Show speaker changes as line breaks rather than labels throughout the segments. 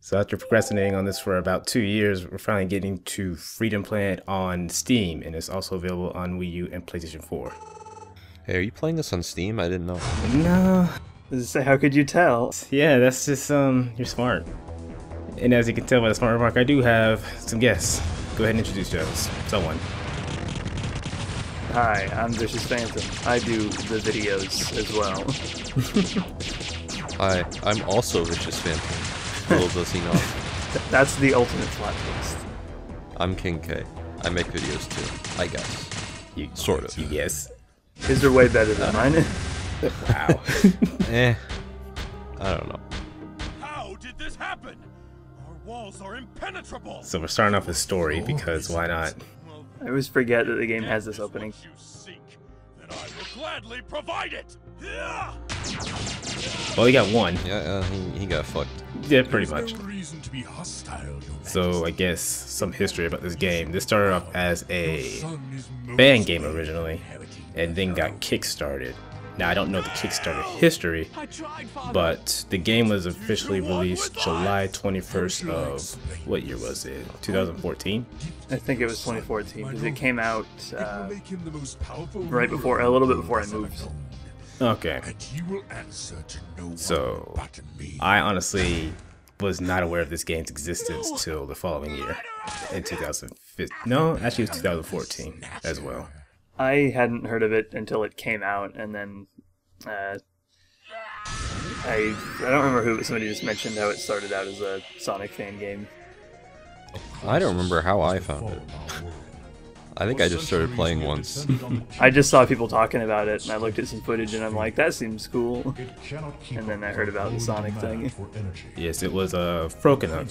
So after procrastinating on this for about 2 years, we're finally getting to Freedom Planet on Steam, and it's also available on Wii U and PlayStation 4.
Hey, are you playing this on Steam? I didn't know.
No.
How could you tell?
Yeah, that's just, you're smart. And as you can tell by the smart remark, I do have some guests. Go ahead and introduce yourselves. Someone.
Hi, I'm Vicious Phantom. I do the videos as well.
Hi, I'm also Vicious Phantom. Little does he know.
That's the ultimate plot twist.
I'm King K. I make videos too, I guess.
You
sort of.
You guess.
His are way better than mine.
Wow.
I don't know.
How did this happen? Our walls are impenetrable.
So we're starting off with story because why not?
I always forget that the game has this opening.
You seek, then I will gladly provide it.
Well, he got one.
Yeah, he got fucked.
Yeah, pretty much.
No reason to be hostile,
So I guess some history about this game. This started off as a fan game originally, and then got kickstarted. Now I don't know the Kickstarter history, but the game was officially released July 21st of, what year was it? 2014?
I think it was 2014 because it came out right before, a little bit before I moved.
Okay. So I honestly was not aware of this game's existence till the following year, in 2015. No, actually it was 2014 as well.
I hadn't heard of it until it came out, and then I don't remember who, but somebody just mentioned how it started out as a Sonic fan game.
I don't remember how I found it. I think I just started playing once.
I just saw people talking about it, and I looked at some footage, and I'm like, that seems cool. And then I heard about the Sonic thing.
Yes, it was Frokenuk.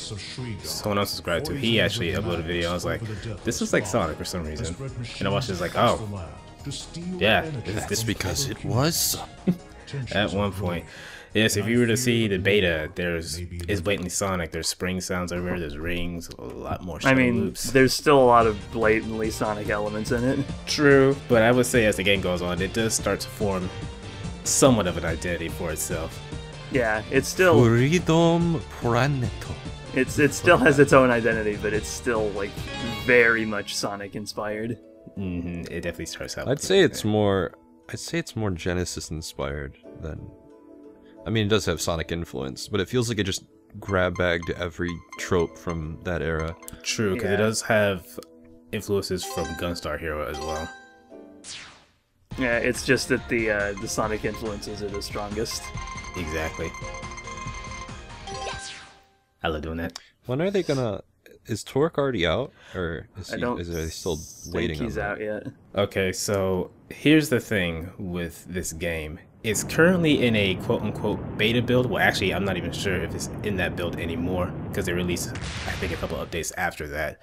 Someone else subscribed to. He actually uploaded a video. I was like, this was like Sonic for some reason. And I watched it, was like, oh, yeah,
That's because it was.
at one point. Yes, if you were to see the beta, it's blatantly Sonic. There's spring sounds everywhere. There's rings, a lot more.
I mean,
loops.
there's still a lot of blatantly Sonic elements in it.
True, but I would say as the game goes on, it does start to form somewhat of an identity for itself.
Yeah, it's still
Freedom Planet.
it still has its own identity, but it's still like very much Sonic inspired.
It definitely starts out.
I'd say it's more Genesis inspired than. I mean, it does have Sonic influence, but it feels like it just grab-bagged every trope from that era.
True, because it does have influences from Gunstar Hero as well.
Yeah, it's just that the Sonic influences are the strongest.
Exactly. I love doing that.
When are they gonna? Is Torque already out, or is he still waiting?
He's out yet.
Okay, so here's the thing with this game. It's currently in a quote-unquote beta build. Well, actually, I'm not even sure if it's in that build anymore because they released, I think, a couple updates after that.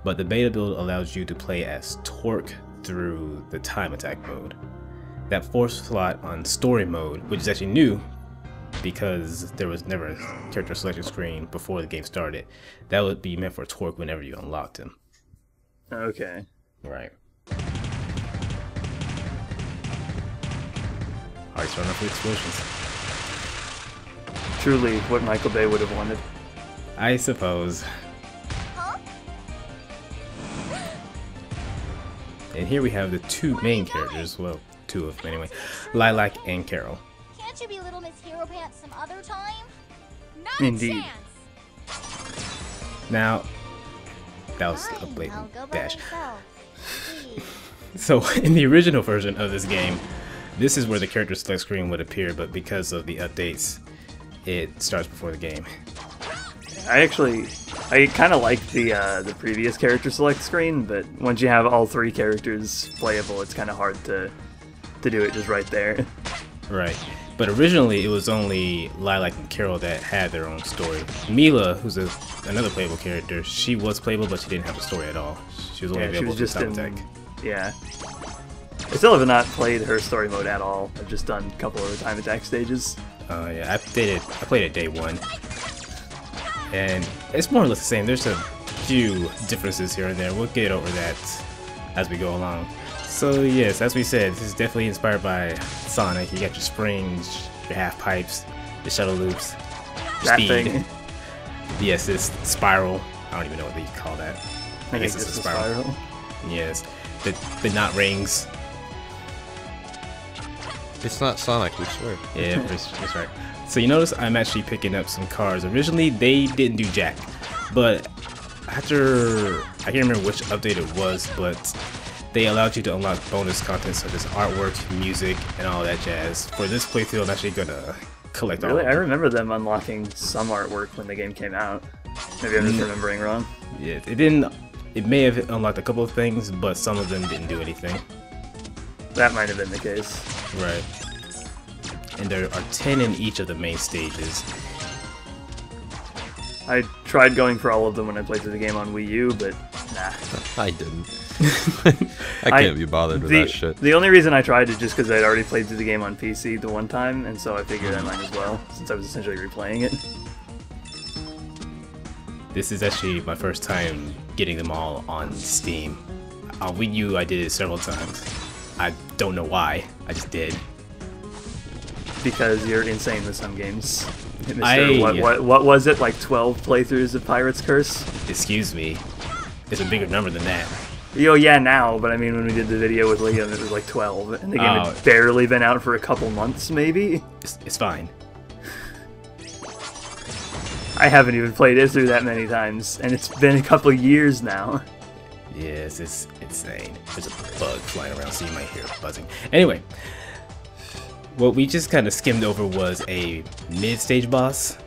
But the beta build allows you to play as Torque through the time attack mode. That fourth slot on story mode, which is actually new because there was never a character selection screen before the game started, that would be meant for Torque whenever you unlocked him.
Okay.
Right. Alright, starting off with explosions.
Truly what Michael Bay would have wanted.
I suppose. And here we have the two main characters, well, two of them anyway, Lilac and Carol.
Can't you be Little Miss Hero Pants some other time? Not
Indeed.
a chance.
Now, that was a
Fine,
blatant
I'll go by
dash.
myself. Please.
So, in the original version of this game, this is where the character select screen would appear, but because of the updates, it starts before the game.
I kind of like the previous character select screen, but once you have all three characters playable, it's kind of hard to do it just right there.
Right. But originally, it was only Lilac and Carol that had their own story. Mila, who's another playable character, she was playable, but she didn't have a story at all. She was only available for time attack.
Yeah. I still have not played her story mode at all. I've just done a couple of the time attack stages.
Yeah, I played it day one. And it's more or less the same. There's a few differences here and there. We'll get over that as we go along. So yes, as we said, this is definitely inspired by Sonic. You got your springs, your half pipes, your shuttle loops, your
That
speed.
thing.
Yes, this spiral. I don't even know what they call that. I guess it's a spiral. Yes, the knot rings.
It's not Sonic, we swear.
Yeah, that's right. So you notice I'm actually picking up some cars. Originally, they didn't do jack, but after, I can't remember which update it was, but they allowed you to unlock bonus content such as artwork, music, and all that jazz. For this playthrough, I'm actually gonna collect all of
Really? I
them.
remember them unlocking some artwork when the game came out. Maybe I'm just remembering wrong.
Yeah, it didn't. It may have unlocked a couple of things, but some of them didn't do anything.
That might have been the case.
Right. And there are 10 in each of the main stages.
I tried going for all of them when I played through the game on Wii U, but nah.
I didn't. I can't be bothered with that shit.
The only reason I tried is just because I'd already played through the game on PC the one time, and so I figured I might as well, since I was essentially replaying it.
This is actually my first time getting them all on Steam. On Wii U, I did it several times. I don't know why. I just did.
Because you're insane with some games. What was it, like 12 playthroughs of Pirate's Curse?
Excuse me. It's a bigger number than that.
Yo, yeah, now, but I mean, when we did the video with Liam, it was like 12, and the game had barely been out for a couple months, maybe?
It's fine.
I haven't even played it through that many times, and it's been a couple years now.
Yes, it's insane. There's a bug flying around, so you might hear it buzzing. Anyway, what we just kind of skimmed over was a mid-stage boss.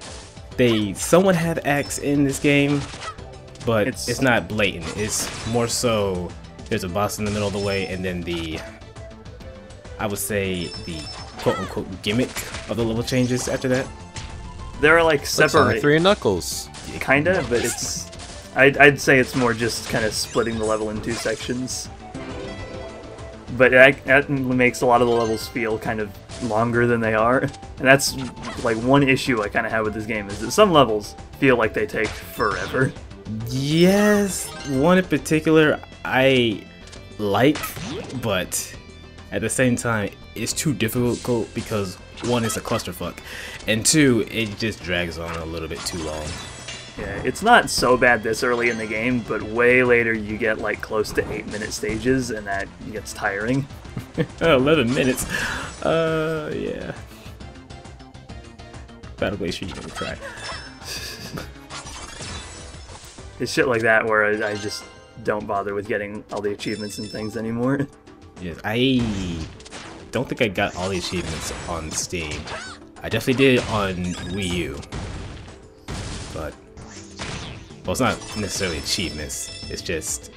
They somewhat have acts in this game, but it's not blatant. It's more so there's a boss in the middle of the way, and then I would say the quote-unquote gimmick of the level changes after that.
There are like
Sonic
separate,
3 and Knuckles.
kinda, but it's I'd say it's more just kind of splitting the level in two sections. But that makes a lot of the levels feel kind of longer than they are, and that's like one issue I kind of have with this game is that some levels feel like they take forever.
Yes, one in particular I like, but at the same time it's too difficult because one, it's a clusterfuck, and two, it just drags on a little bit too long.
Yeah, it's not so bad this early in the game, but way later you get like close to 8-minute stages, and that gets tiring.
11 minutes. Yeah. Battle Glacier, you can try.
It's shit like that where I just don't bother with getting all the achievements and things anymore.
Yes, I don't think I got all the achievements on Steam. I definitely did on Wii U, but well, it's not necessarily achievements. It's just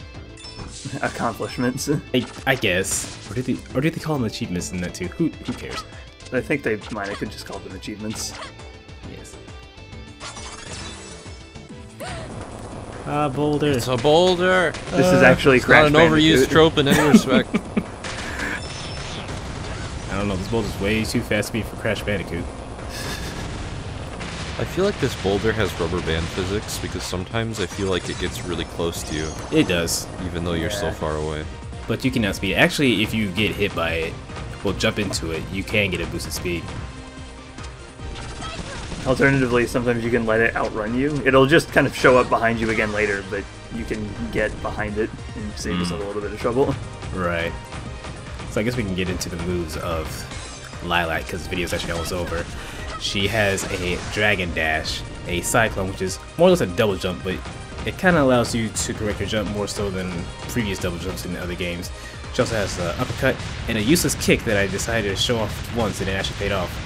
Accomplishments.
I guess, or do they call them achievements in that too? Who cares?
I think they might have could just call them achievements.
Yes. Boulder.
It's a boulder.
This is actually Crash
not an overused
Bandicoot.
trope in any respect.
I don't know, this boulder's way too fast for me for Crash Bandicoot.
I feel like this boulder has rubber band physics because sometimes I feel like it gets really close to you,
It does,
even though you're so far away.
but you can outspeed it. Actually, if you get hit by it, well, jump into it, you can get a boosted speed.
Alternatively, sometimes you can let it outrun you. It'll just kind of show up behind you again later, but you can get behind it and save yourself a little bit of trouble.
Right. So I guess we can get into the moves of Lilac, because the video's actually almost over. She has a Dragon Dash, a Cyclone, which is more or less a double jump, but it kind of allows you to correct your jump more so than previous double jumps in other games. She also has an uppercut and a useless kick that I decided to show off once and it actually paid off.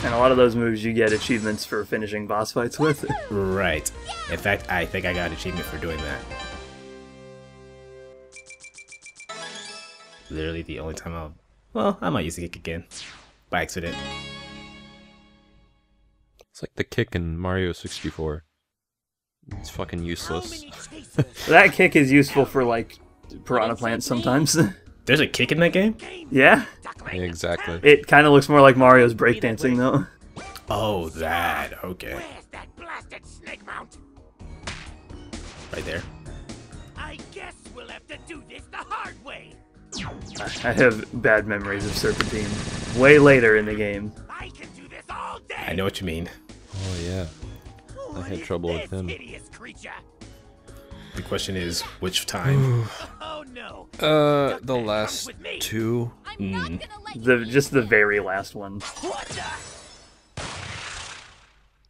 And a lot of those moves you get achievements for finishing boss fights with.
Right. In fact, I think I got an achievement for doing that. Literally the only time I might use the kick again. By accident.
It's like the kick in Mario 64. It's fucking useless.
That kick is useful for, like, piranha plants sometimes.
There's a kick in that game?
Yeah?
Yeah, exactly.
It kind of looks more like Mario's breakdancing, though.
Oh, that. Okay.
Where's that blasted snake mount?
Right there.
I guess we'll have to do this the hard way.
I have bad memories of Serpentine way later in the game.
I can do this all day.
I know what you mean.
Oh yeah, I had trouble with him.
Hideous creature.
The question is, which time?
Oh no.
The last two.
I'm not gonna let you
Just the very last one.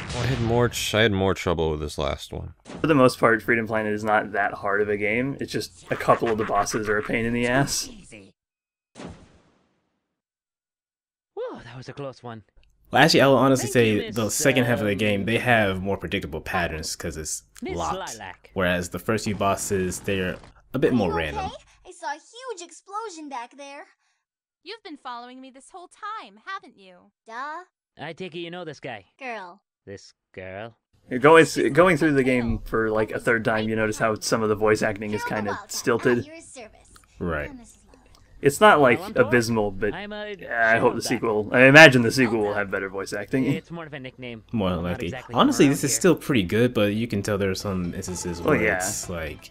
I had more trouble with this last one.
For the most part, Freedom Planet is not that hard of a game. It's just a couple of the bosses are a pain in the ass.
Whoa, that was a close one.
Well, actually, I will honestly
Thank you,
say the
Miss,
second half of the game, they have more predictable patterns because it's
Miss
locked.
Lilac.
Whereas the first few bosses, they're a bit more
You
random.
okay? I saw a huge explosion back there.
You've been following me this whole time, haven't you?
Duh.
I take it you know this guy.
Girl.
This girl.
Going through the game for like a third time, you notice how some of the voice acting is kind of stilted.
Right.
It's not like
Well, I'm told.
abysmal, but
I'm a
I hope the
showback.
sequel. I imagine the sequel will have better voice acting.
It's more of a nickname.
More
Not
likely.
exactly
Honestly,
from
this is
around
still pretty good, but you can tell there are some instances where
yeah.
it's like,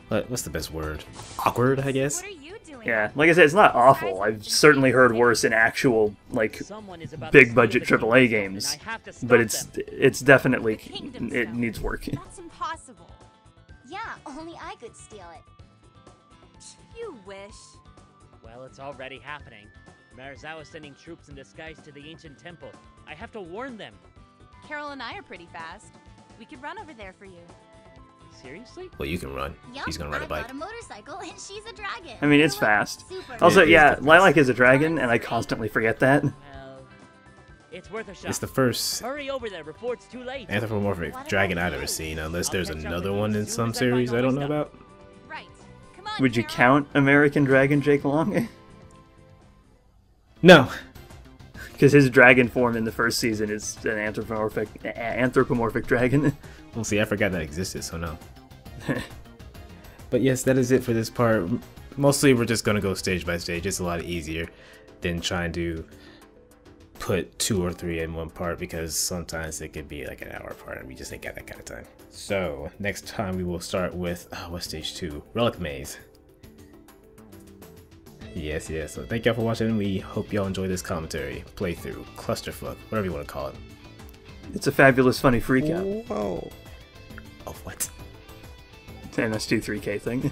what's the best word? Awkward, I guess.
What are you doing?
Yeah, like I said, it's not awful. I've certainly heard worse in actual like
here. Someone is about to
big
steal
budget
the
AAA
kingdom,
games,
and I have to stop
but
them.
it's definitely
The kingdom
it
stone.
needs work.
That's impossible.
Yeah, only I could steal it.
You wish.
Well, it's already happening. Marizawa's sending troops in disguise to the ancient temple. I have to warn them.
Carol and I are pretty fast. We could run over there for you.
Seriously?
Well, you can run.
Yup,
She's gonna ride a
I've
bike.
got a motorcycle and she's a dragon.
I mean, it's
We're, like,
fast.
super
Also,
It is
yeah,
different.
Lilac is a dragon, and I constantly forget that.
Well, it's worth a shot.
It's the first
Hurry over there before it's too late.
anthropomorphic dragon I've ever seen, unless there's another one in some series I don't know about.
Right. Come on,
Would you
Carol.
count American Dragon Jake Long?
No.
Because his dragon form in the first season is an anthropomorphic dragon.
Well, see, I forgot that existed, so no. But yes, that is it for this part. Mostly we're just going to go stage by stage. It's a lot easier than trying to put 2 or 3 in one part, because sometimes it could be like an hour part and we just ain't got that kind of time. So next time we will start with, what's stage 2? Relic Maze. Yes, so thank y'all for watching. We hope y'all enjoy this commentary, playthrough, clusterfuck, whatever you want to call it.
It's a fabulous, funny freak out.
Whoa.
Oh, what?
MS2 3K thing.